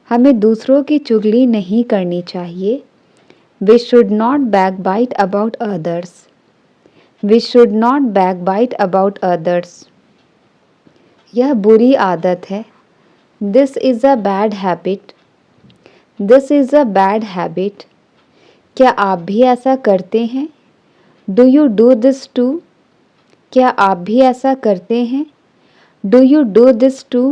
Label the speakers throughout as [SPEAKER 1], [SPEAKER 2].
[SPEAKER 1] हमें दूसरों की चुगली नहीं करनी चाहिए। We should not backbite about others. We should not backbite about others. यह बुरी आदत है। This is a bad habit. This is a bad habit. क्या आप भी ऐसा करते हैं? Do you do this too? क्या आप भी ऐसा करते हैं? Do you do this too?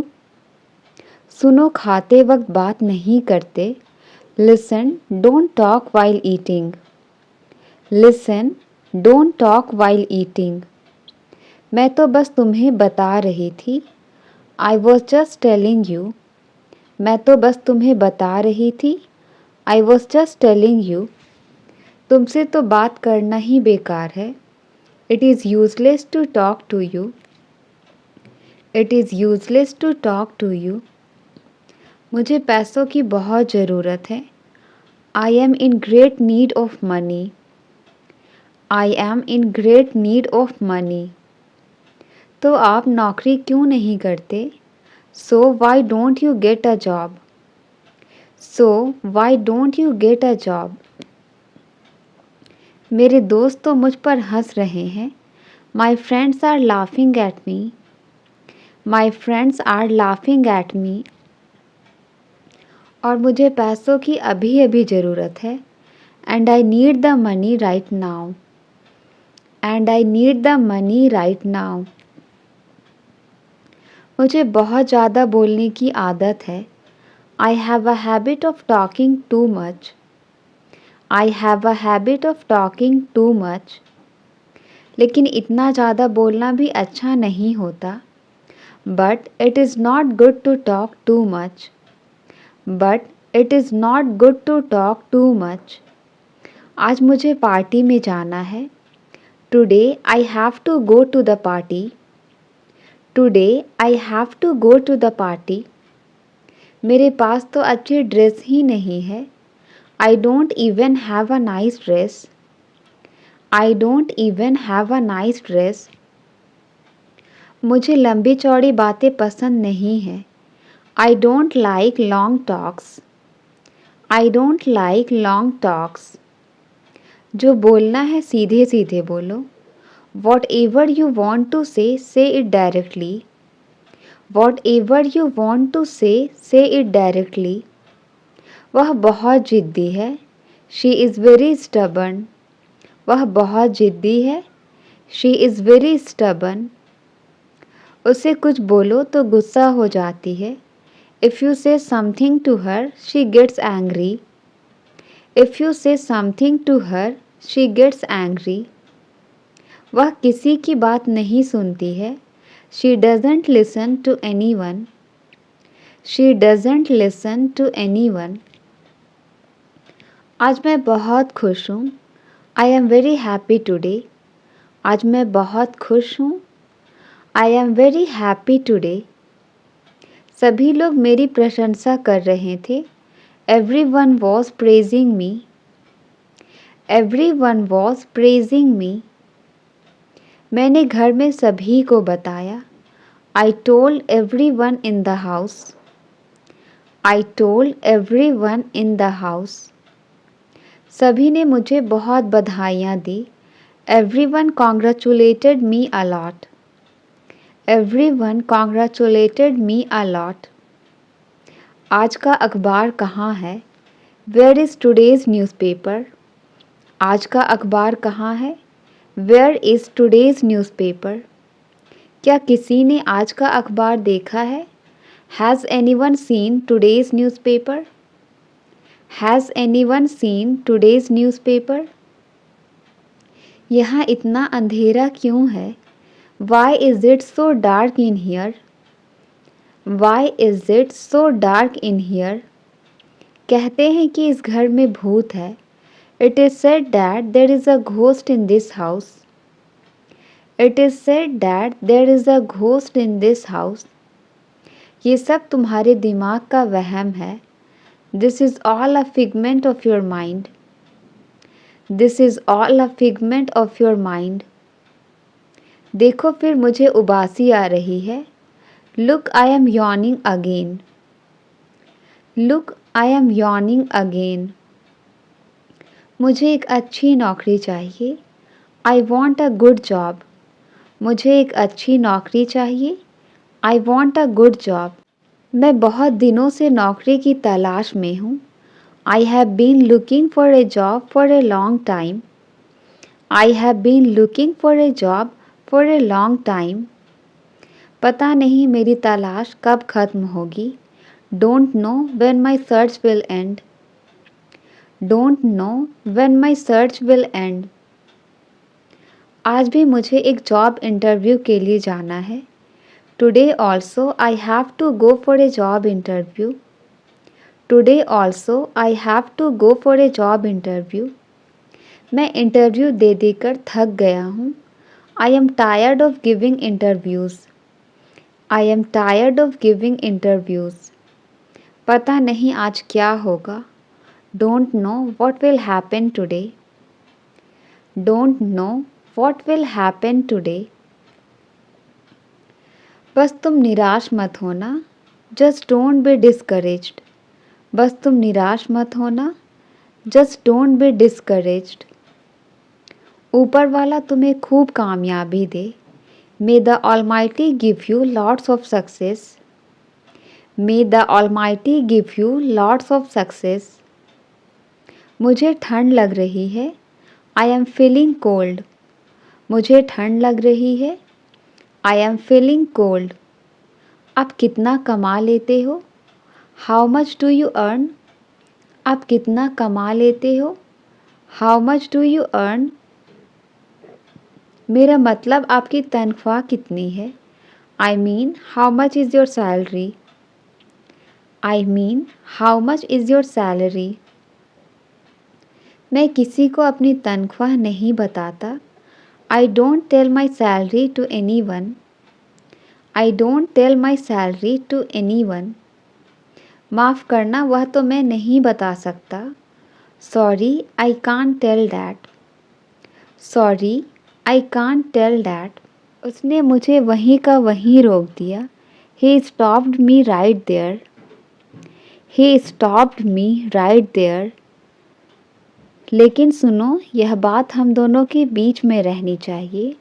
[SPEAKER 1] सुनो, खाते वक्त बात नहीं करते। Listen, don't talk while eating. Listen, don't talk while eating. मैं तो बस तुम्हें बता रही थी। I was just telling you. मैं तो बस तुम्हें बता रही थी। I was just telling you. तुमसे तो बात करना ही बेकार है। It is useless to talk to you. It is useless to talk to you. मुझे पैसों की बहुत ज़रूरत है। I am in great need of money. I am in great need of money. तो आप नौकरी क्यों नहीं करते? So why don't you get a job? So why don't you get a job? मेरे दोस्त तो मुझ पर हंस रहे हैं। My friends are laughing at me. My friends are laughing at me. और मुझे पैसों की अभी अभी ज़रूरत है। And I need the money right now. And I need the money right now. मुझे बहुत ज़्यादा बोलने की आदत है। I have a habit of talking too much. I have a habit of talking too much. लेकिन इतना ज़्यादा बोलना भी अच्छा नहीं होता। But it is not good to talk too much. But it is not good to talk too much. आज मुझे पार्टी में जाना है। Today I have to go to the party. Today I have to go to the party. मेरे पास तो अच्छी dress ही नहीं है। I don't even have a nice dress. I don't even have a nice dress. मुझे लंबी चौड़ी बातें पसंद नहीं हैं। I don't like long talks. I don't like long talks. जो बोलना है सीधे सीधे बोलो। Whatever you want to say, say it directly. Whatever you want to say, say it directly. वह बहुत ज़िद्दी है। She is very stubborn. वह बहुत ज़िद्दी है। She is very stubborn. उसे कुछ बोलो तो गुस्सा हो जाती है। If you say something to her, she gets angry. If you say something to her, she gets angry. वह किसी की बात नहीं सुनती है। She doesn't listen to anyone. She doesn't listen to anyone. आज मैं बहुत खुश हूँ। I am very happy today. आज मैं बहुत खुश हूँ। I am very happy today. सभी लोग मेरी प्रशंसा कर रहे थे। Everyone was praising me. Everyone was praising me. मैंने घर में सभी को बताया। I told everyone in the house. I told everyone in the house. सभी ने मुझे बहुत बधाइयाँ दी। Everyone congratulated me a lot. Everyone congratulated me a lot. आज का अखबार कहाँ है? Where is today's newspaper? आज का अखबार कहाँ है? Where is today's newspaper? क्या किसी ने आज का अखबार देखा है? Has anyone seen today's newspaper? Has anyone seen today's newspaper? यहाँ इतना अंधेरा क्यों है? Why is it so dark in here? Why is it so dark in here? कहते हैं कि इस घर में भूत है। It is said that there is a ghost in this house. It is said that there is a ghost in this house. ये सब तुम्हारे दिमाग का वहम है। This is all a figment of your mind. This is all a figment of your mind. देखो फिर मुझे उबासी आ रही है। Look, I am yawning again. Look I am yawning again. मुझे एक अच्छी नौकरी चाहिए। I want a good job. मुझे एक अच्छी नौकरी चाहिए। I want a good job. मैं बहुत दिनों से नौकरी की तलाश में हूँ। I have been looking for a job for a long time. I have been looking for a job for a long time. पता नहीं मेरी तलाश कब ख़त्म होगी। Don't know when my search will and. Don't know when my search will and. आज भी मुझे एक जॉब इंटरव्यू के लिए जाना है। Today also I have to go for a job interview. Today also I have to go for a job interview. मैं interview दे देकर थक गया हूँ। I am tired of giving interviews. I am tired of giving interviews. पता नहीं आज क्या होगा। Don't know what will happen today. Don't know what will happen today. बस तुम निराश मत होना। Just don't be discouraged. बस तुम निराश मत होना। Just don't be discouraged. ऊपर वाला तुम्हें खूब कामयाबी दे। May the Almighty give you lots of success. May the Almighty give you lots of success. मुझे ठंड लग रही है। I am feeling cold. मुझे ठंड लग रही है। I am feeling cold. आप कितना कमा लेते हो? How much do you earn? आप कितना कमा लेते हो? How much do you earn? मेरा मतलब आपकी तनख्वाह कितनी है? I mean how much is your salary? I mean how much is your salary? मैं किसी को अपनी तनख्वाह नहीं बताता। I don't tell my salary to anyone. I don't tell my salary to anyone. माफ़ करना, वह तो मैं नहीं बता सकता। Sorry I can't tell that. Sorry I can't tell that. उसने मुझे वहीं का वहीं रोक दिया। He stopped me right there. He stopped me right there. लेकिन सुनो, यह बात हम दोनों के बीच में रहनी चाहिए।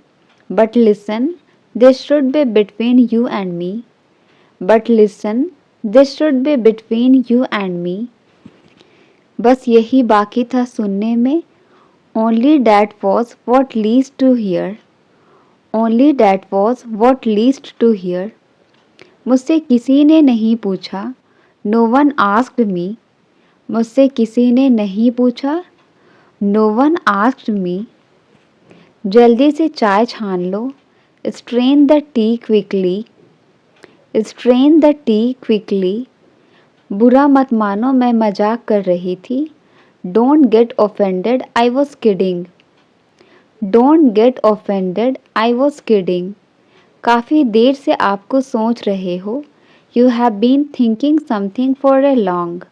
[SPEAKER 1] But listen, this should be between you and me. But listen, this should be between you and me. बस यही बाकी था सुनने में। Only that was what least to hear. Only that was what least to hear. मुझसे किसी ने नहीं पूछा। No one asked me. मुझसे किसी ने नहीं पूछा। No one asked me. जल्दी से चाय छान लो। Strain the tea quickly. Strain the tea quickly. बुरा मत मानो, मैं मजाक कर रही थी। Don't get offended, I was kidding. Don't get offended, I was kidding. काफ़ी देर से आपको सोच रहे हो। You have been thinking something for a long.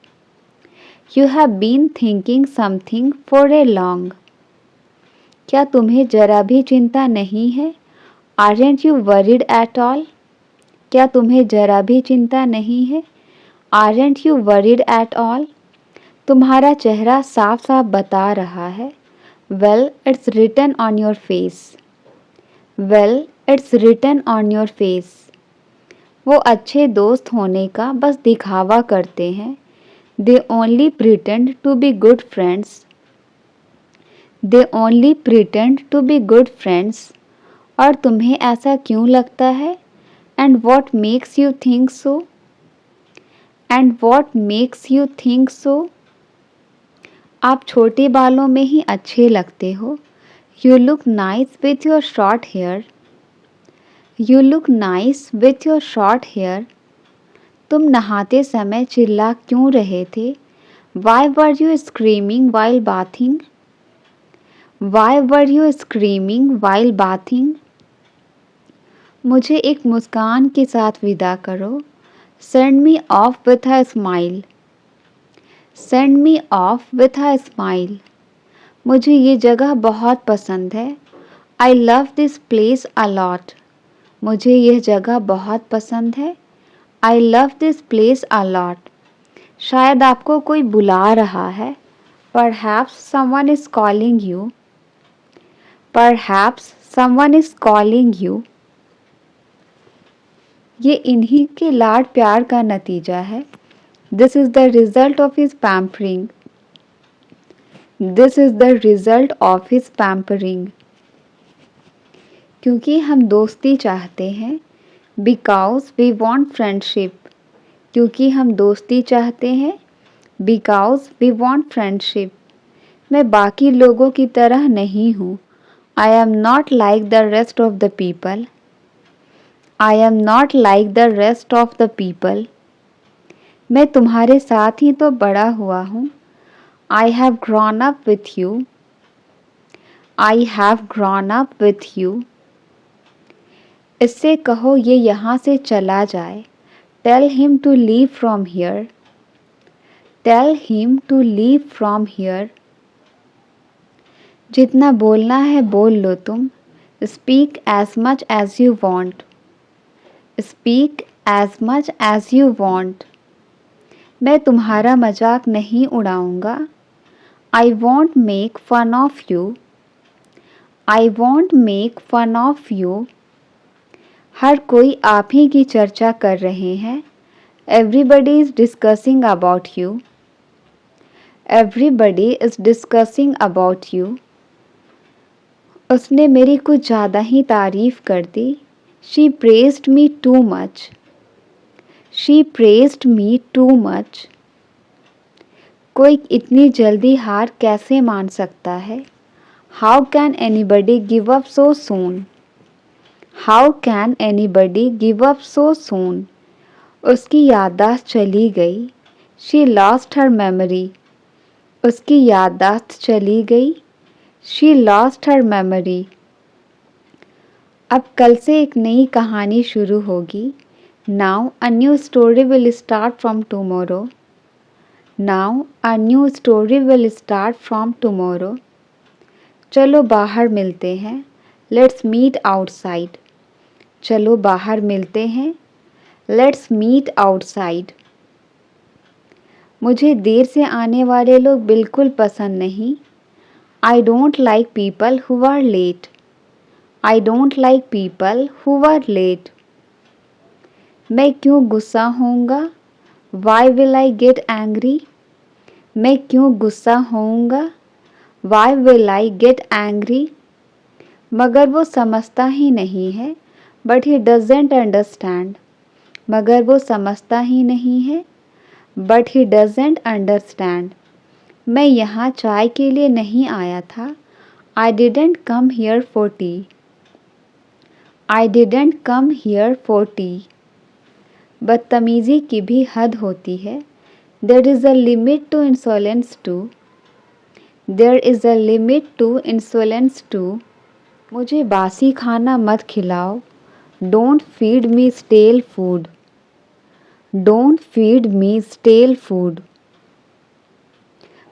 [SPEAKER 1] You have been thinking something for a long. क्या तुम्हें जरा भी चिंता नहीं है? Aren't you worried at all? क्या तुम्हें जरा भी चिंता नहीं है? Aren't you worried at all? तुम्हारा चेहरा साफ साफ बता रहा है। Well it's written on your face. Well it's written on your face. वो अच्छे दोस्त होने का बस दिखावा करते हैं। They only pretend to be good friends. They only pretend to be good friends. और तुम्हें ऐसा क्यों लगता है? And what makes you think so? And what makes you think so? आप छोटे बालों में ही अच्छे लगते हो। You look nice with your short hair. You look nice with your short hair. तुम नहाते समय चिल्ला क्यों रहे थे? Why were you screaming while bathing? Why were you screaming while bathing? मुझे एक मुस्कान के साथ विदा करो। Send me off with a smile. Send me off with a smile. मुझे ये जगह बहुत पसंद है। I love this place a lot. मुझे यह जगह बहुत पसंद है। I love this place a lot. शायद आपको कोई बुला रहा है। Perhaps someone is calling you. Perhaps someone is calling you. ये इन्हीं के लाड प्यार का नतीजा है। This is the result of his pampering. This is the result of his pampering. क्योंकि हम दोस्ती चाहते हैं। Because we want friendship. क्योंकि हम दोस्ती चाहते हैं। Because we want friendship. मैं बाकी लोगों की तरह नहीं हूँ। I am not like the rest of the people. I am not like the rest of the people. मैं तुम्हारे साथ ही तो बड़ा हुआ हूँ। I have grown up with you. I have grown up with you. इससे कहो ये यहाँ से चला जाए। Tell him to leave from here. Tell him to leave from here. जितना बोलना है बोल लो तुम। Speak as much as you want. Speak as much as you want. मैं तुम्हारा मजाक नहीं उड़ाऊंगा। I won't make fun of you. I won't make fun of you. हर कोई आप ही की चर्चा कर रहे हैं। Everybody is discussing about you. Everybody is discussing about you. उसने मेरी कुछ ज़्यादा ही तारीफ़ कर दी। She praised me too much. She praised me too much. कोई इतनी जल्दी हार कैसे मान सकता है? How can anybody give up so soon? How can anybody give up so soon? उसकी याददाश्त चली गई। She lost her memory. उसकी याददाश्त चली गई। She lost her memory. अब कल से एक नई कहानी शुरू होगी। Now a new story will start from tomorrow. Now a new story will start from tomorrow. चलो बाहर मिलते हैं। Let's meet outside. चलो बाहर मिलते हैं। Let's meet outside. मुझे देर से आने वाले लोग बिल्कुल पसंद नहीं। I don't like people who are late. I don't like people who are late. मैं क्यों गुस्सा होऊंगा? Why will I get angry? मैं क्यों गुस्सा होऊंगा? Why will I get angry? मगर वो समझता ही नहीं है। But he doesn't understand. मगर वो समझता ही नहीं है। But he doesn't understand. मैं यहाँ चाय के लिए नहीं आया था। I didn't come here for tea. I didn't come here for tea. बदतमीज़ी की भी हद होती है। There is a limit to insolence too. There is a limit to insolence too. मुझे बासी खाना मत खिलाओ। Don't feed me stale food. Don't feed me stale food.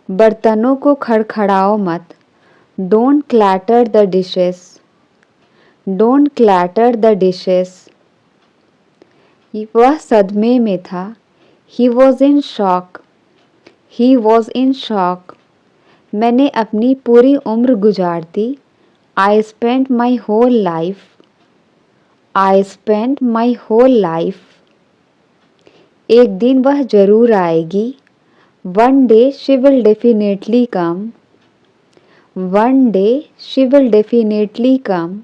[SPEAKER 1] बर्तनों को खड़खड़ाओ मत। Don't clatter the dishes. Don't clatter the dishes. वह सदमे में था। He was in shock. He was in shock. मैंने अपनी पूरी उम्र गुजार दी। I spent my whole life. I spent my whole life. एक दिन वह ज़रूर आएगी। One day she will definitely come. One day she will definitely come.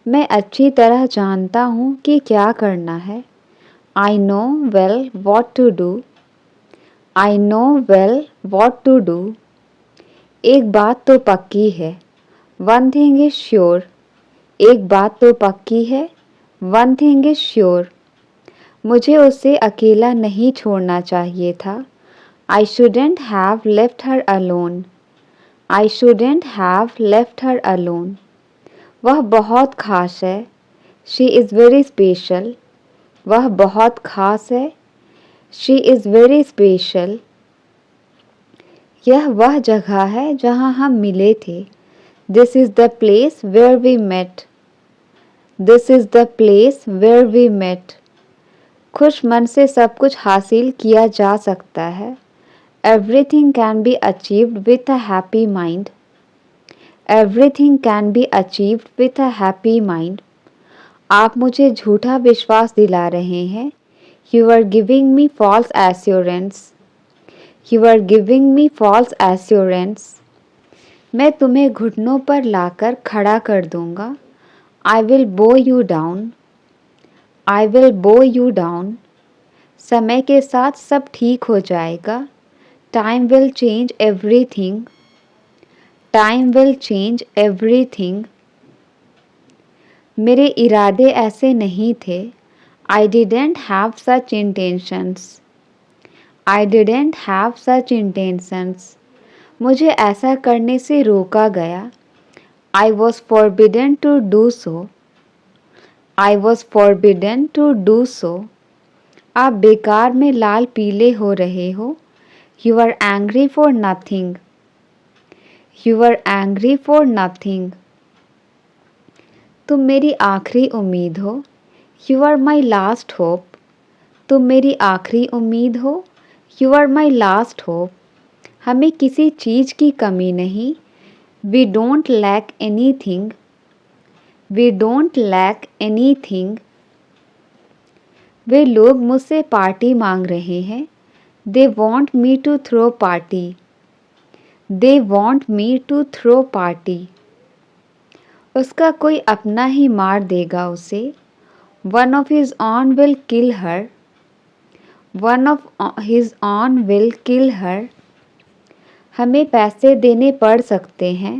[SPEAKER 1] मैं अच्छी तरह जानता हूँ कि क्या करना है। I know well what to do. I know well what to do. एक बात तो पक्की है। One thing is sure. एक बात तो पक्की है। One thing is sure. मुझे उसे अकेला नहीं छोड़ना चाहिए था। I shouldn't have left her alone. I shouldn't have left her alone. वह बहुत ख़ास है। She is very special. वह बहुत ख़ास है। She is very special. यह वह जगह है जहाँ हम मिले थे। This is the place where we met. This is the place where we met. खुश मन से सब कुछ हासिल किया जा सकता है। Everything can be achieved with a happy mind. Everything can be achieved with a happy mind. आप मुझे झूठा विश्वास दिला रहे हैं। You are giving me false assurance. You are giving me false assurance. मैं तुम्हें घुटनों पर लाकर खड़ा कर दूंगा। I will bow you down. I will bow you down. समय के साथ सब ठीक हो जाएगा। Time will change everything. Time will change everything. मेरे इरादे ऐसे नहीं थे। I didn't have such intentions. I didn't have such intentions. मुझे ऐसा करने से रोका गया। I was forbidden to do so. I was forbidden to do so. आप बेकार में लाल पीले हो रहे हो। You are angry for nothing. You are angry for nothing. तुम मेरी आखिरी उम्मीद हो। You are my last hope. तुम मेरी आखिरी उम्मीद हो। You are my last hope. हमें किसी चीज़ की कमी नहीं। We don't lack anything. We don't lack anything. वे लोग मुझसे पार्टी मांग रहे हैं। They want me to throw party. They want me to throw party. उसका कोई अपना ही मार देगा उसे। One of his own will kill her. One of his own will kill her. हमें पैसे देने पड़ सकते हैं।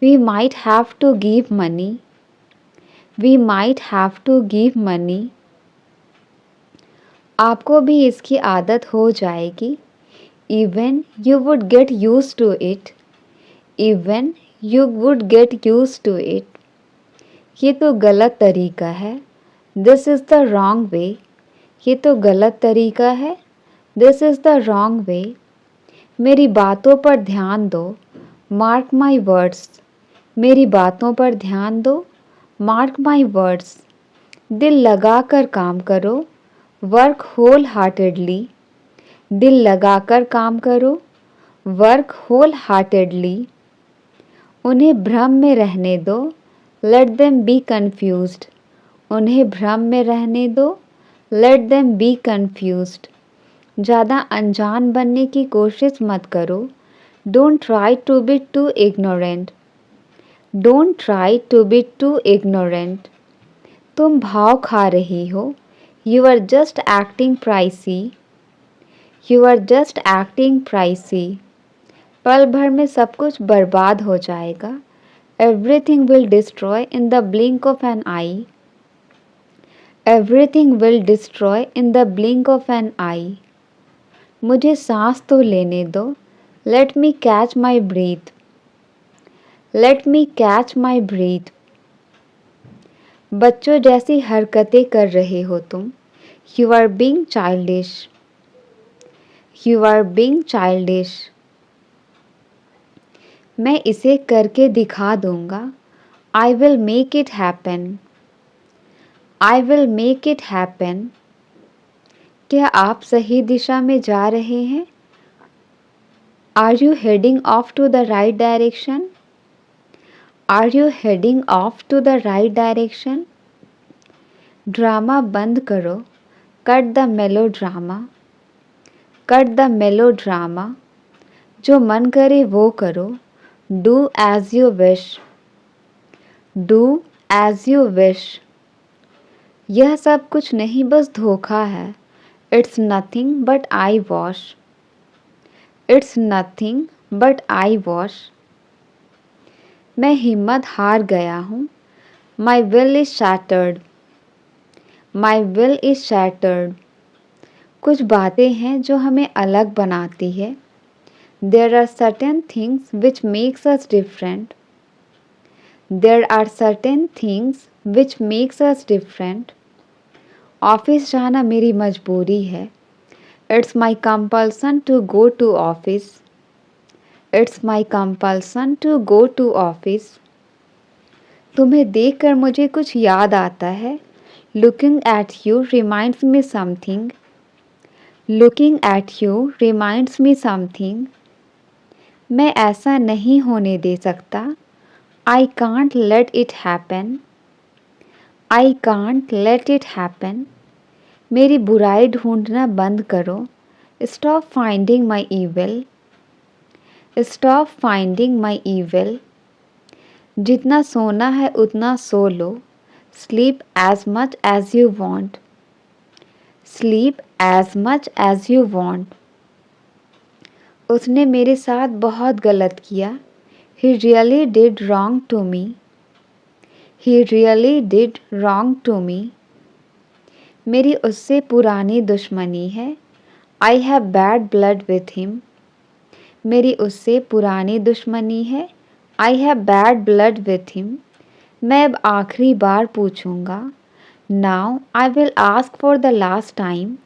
[SPEAKER 1] We might have to give money. We might have to give money. आपको भी इसकी आदत हो जाएगी। Even you would get use to it. Even you would get use to it. ये तो गलत तरीका है। This is the wrong way. ये तो गलत तरीका है। This is the wrong way. मेरी बातों पर ध्यान दो। Mark my words. मेरी बातों पर ध्यान दो। Mark my words. दिल लगा कर काम करो। Work whole heartedly. दिल लगा कर काम करो। Work whole heartedly. उन्हें भ्रम में रहने दो। Let them be confused. उन्हें भ्रम में रहने दो। Let them be confused. ज़्यादा अनजान बनने की कोशिश मत करो। Don't try to be too ignorant. Don't try to be too ignorant. तुम भाव खा रही हो। You are just acting pricey. You are just acting pricey. पल भर में सब कुछ बर्बाद हो जाएगा। Everything will destroy in the blink of an eye. Everything will destroy in the blink of an eye. मुझे सांस तो लेने दो। Let me catch my breath. Let me catch my breath. बच्चों जैसी हरकतें कर रहे हो तुम। You are being childish. You are being childish. मैं इसे करके दिखा दूंगा। I will make it happen. I will make it happen. क्या आप सही दिशा में जा रहे हैं? Are you heading off to the right direction? Are you heading off to the right direction? Drama बंद करो। Cut the melodrama. Cut the melodrama. जो मन करे वो करो। Do as you wish. Do as you wish. यह सब कुछ नहीं बस धोखा है। It's nothing but eyewash. It's nothing but eyewash. मैं हिम्मत हार गया हूँ। My will is shattered. My will is shattered. कुछ बातें हैं जो हमें अलग बनाती है। There are certain things which makes us different. There are certain things which makes us different. Office जाना मेरी मजबूरी है। It's my compulsion to go to office. It's my compulsion to go to office. तुम्हें देखकर मुझे कुछ याद आता है। Looking at you reminds me something. Looking at you reminds me something. मैं ऐसा नहीं होने दे सकता. I can't let it happen. I can't let it happen. मेरी बुराई ढूंढना बंद करो. Stop finding my evil. Stop finding my evil. जितना सोना है उतना सो लो. Sleep as much as you want. Sleep as much as you want. उसने मेरे साथ बहुत गलत किया. He really did wrong to me. He really did wrong to me. मेरी उससे पुरानी दुश्मनी है. I have bad blood with him. मेरी उससे पुरानी दुश्मनी है. I have bad blood with him. मैं अब आखिरी बार पूछूंगा. Now I will ask for the last time.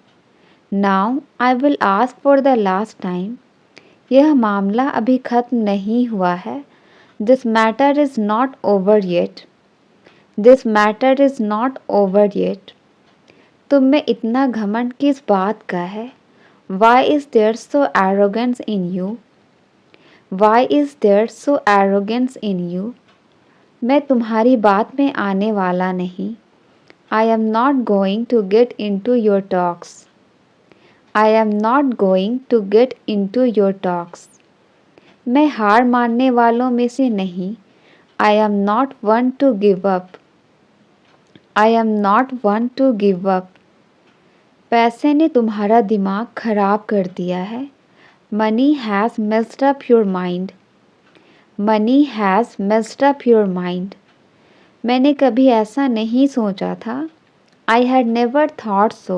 [SPEAKER 1] Now I will ask for the last time. यह मामला अभी ख़त्म नहीं हुआ है. This matter is not over yet. This matter is not over yet. तुम में इतना घमंड किस बात का है? Why is there so arrogance in you? Why is there so arrogance in you? मैं तुम्हारी बात में आने वाला नहीं. I am not going to get into your talks. I am not going to get into your talks. मैं हार मानने वालों में से नहीं. I am not one to give up. I am not one to give up. पैसे ने तुम्हारा दिमाग खराब कर दिया है. Money has messed up your mind. Money has messed up your mind. मैंने कभी ऐसा नहीं सोचा था. I had never thought so.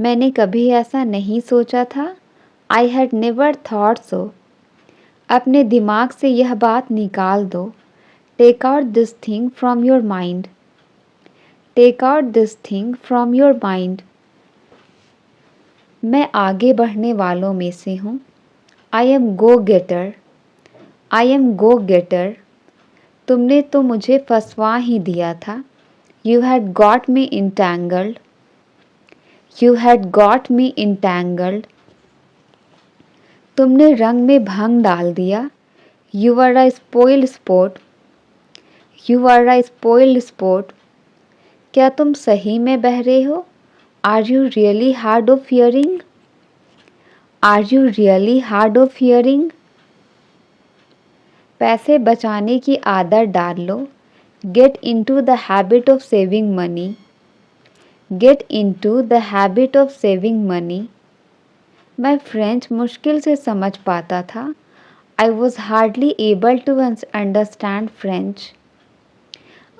[SPEAKER 1] मैंने कभी ऐसा नहीं सोचा था. I had never thought so. अपने दिमाग से यह बात निकाल दो. Take out this thing from your mind. Take out this thing from your mind. मैं आगे बढ़ने वालों में से हूँ. I am go-getter. I am go-getter. तुमने तो मुझे फंसवा ही दिया था. You had got me entangled. You had got me entangled. तुमने रंग में भंग डाल दिया. You are a spoiled sport. You are a spoiled sport. क्या तुम सही में बहरे हो? Are you really hard of hearing? Are you really hard of hearing? पैसे बचाने की आदत डाल लो. Get into the habit of saving money. Get into the habit of saving money. मैं फ्रेंच मुश्किल से समझ पाता था. I was hardly able to understand French.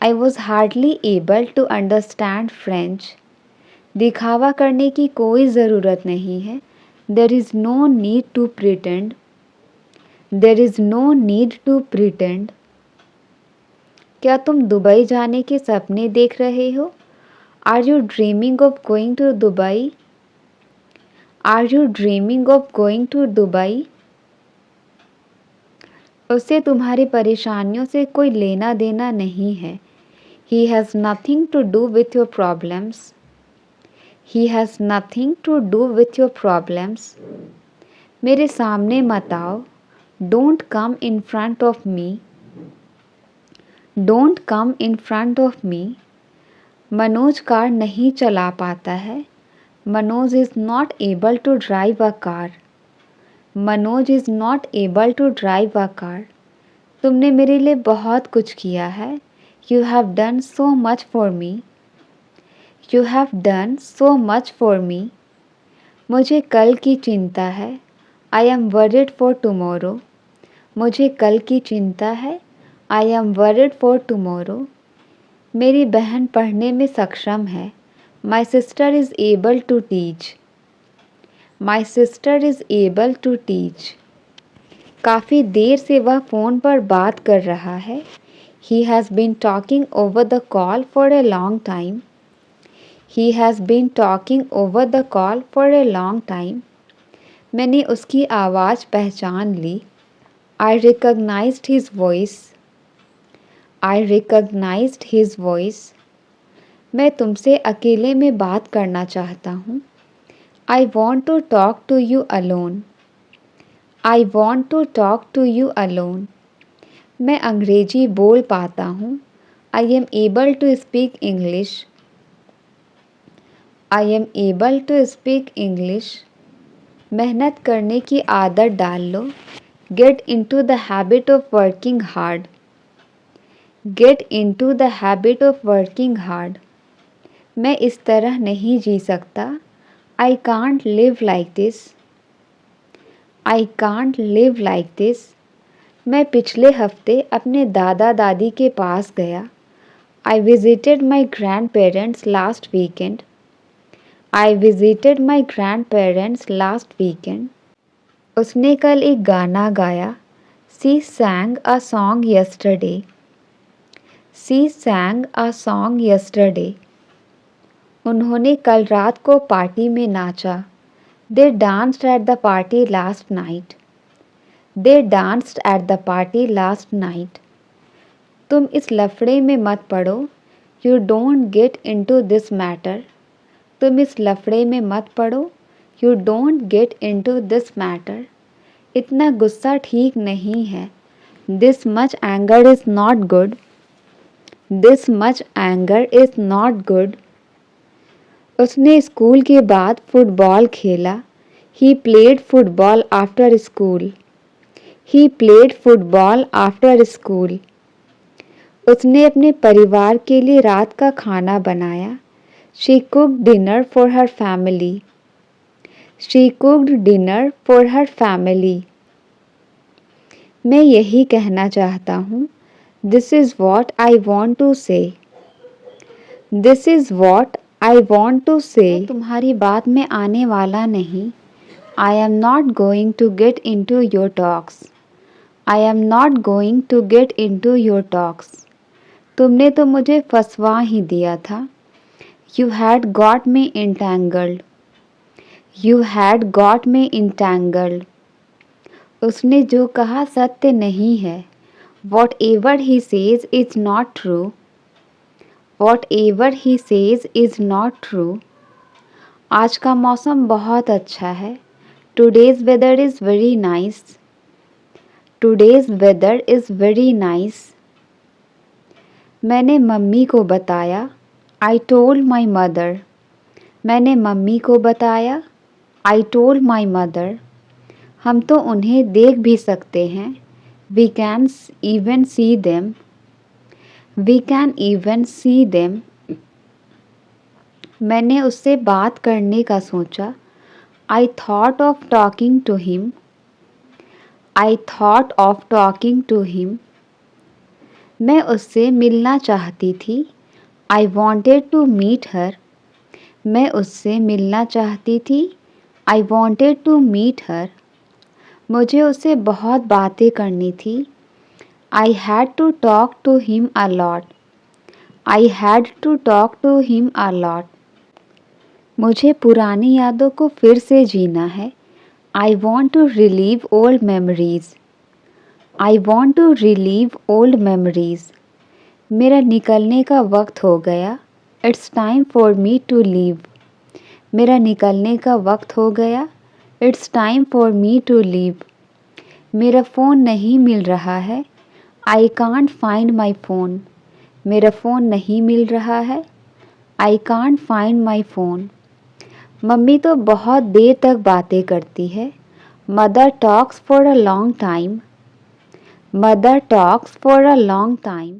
[SPEAKER 1] I was hardly able to understand French. दिखावा करने की कोई ज़रूरत नहीं है. There is no need to pretend. There is no need to pretend. क्या तुम दुबई जाने के सपने देख रहे हो? Are you dreaming of going to Dubai? Are you dreaming of going to Dubai? उसे तुम्हारी परेशानियों से कोई लेना देना नहीं है. He has nothing to do with your problems. He has nothing to do with your problems. मेरे सामने मत आओ. Don't come in front of me. Don't come in front of me. Manoj car नहीं चला पाता है. Manoj is not able to drive a car. Manoj is not able to drive a car. तुमने मेरे लिए बहुत कुछ किया है. You have done so much for me. You have done so much for me. मुझे कल की चिंता है. I am worried for tomorrow. मुझे कल की चिंता है. I am worried for tomorrow. मेरी बहन पढ़ने में सक्षम है. My sister is able to teach. My sister is able to teach. काफ़ी देर से वह फ़ोन पर बात कर रहा है. He has been talking over the call for a long time. He has been talking over the call for a long time. मैंने उसकी आवाज़ पहचान ली. I recognised his voice. I recognized his voice. मैं तुमसे अकेले में बात करना चाहता हूँ। I want to talk to you alone. I want to talk to you alone. मैं अंग्रेजी बोल पाता हूँ। I am able to speak English. I am able to speak English. मेहनत करने की आदत डाल लो। Get into the habit of working hard. Get into the habit of working hard. मैं इस तरह नहीं जी सकता। I can't live like this. I can't live like this. मैं पिछले हफ्ते अपने दादा दादी के पास गया। I visited my grandparents last weekend. I visited my grandparents last weekend. उसने कल एक गाना गाया। She sang a song yesterday. She sang a song yesterday. उन्होंने कल रात को पार्टी में नाचा। They danced at the party last night. They danced at the party last night. तुम इस लफड़े में मत पड़ो। You don't get into this matter. तुम इस लफड़े में मत पड़ो। You don't get into this matter. इतना गुस्सा ठीक नहीं है। This much anger is not good. This much anger is not good. उसने स्कूल के बाद फुटबॉल खेला। He played football after school. He played football after school. उसने अपने परिवार के लिए रात का खाना बनाया। She cooked dinner for her family. She cooked dinner for her family. मैं यही कहना चाहता हूँ। This is what I want to say. This is what I want to say. मैं तुम्हारी बात में आने वाला नहीं। I am not going to get into your talks. I am not going to get into your talks. तुमने तो मुझे फंसवा ही दिया था। You had got me entangled. You had got me entangled. उसने जो कहा सत्य नहीं है। Whatever he says is not true. Whatever he says is not true. आज का मौसम बहुत अच्छा है। Today's weather is very nice. Today's weather is very nice. मैंने मम्मी को बताया। I told my mother. मैंने मम्मी को बताया। I told my mother. हम तो उन्हें देख भी सकते हैं। We can even see them. We can even see them. मैंने उससे बात करने का सोचा। I thought of talking to him. I thought of talking to him. मैं उससे मिलना चाहती थी। I wanted to meet her. मैं उससे मिलना चाहती थी। I wanted to meet her. मुझे उससे बहुत बातें करनी थी। I had to talk to him a lot. I had to talk to him a lot. मुझे पुरानी यादों को फिर से जीना है। I want to relive old memories. I want to relive old memories. मेरा निकलने का वक्त हो गया। It's time for me to leave. मेरा निकलने का वक्त हो गया। It's time for me to leave. मेरा फ़ोन नहीं मिल रहा है। I can't find my phone. मेरा फ़ोन नहीं मिल रहा है। I can't find my phone. Mummy तो बहुत देर तक बातें करती है। Mother talks for a long time. Mother talks for a long time.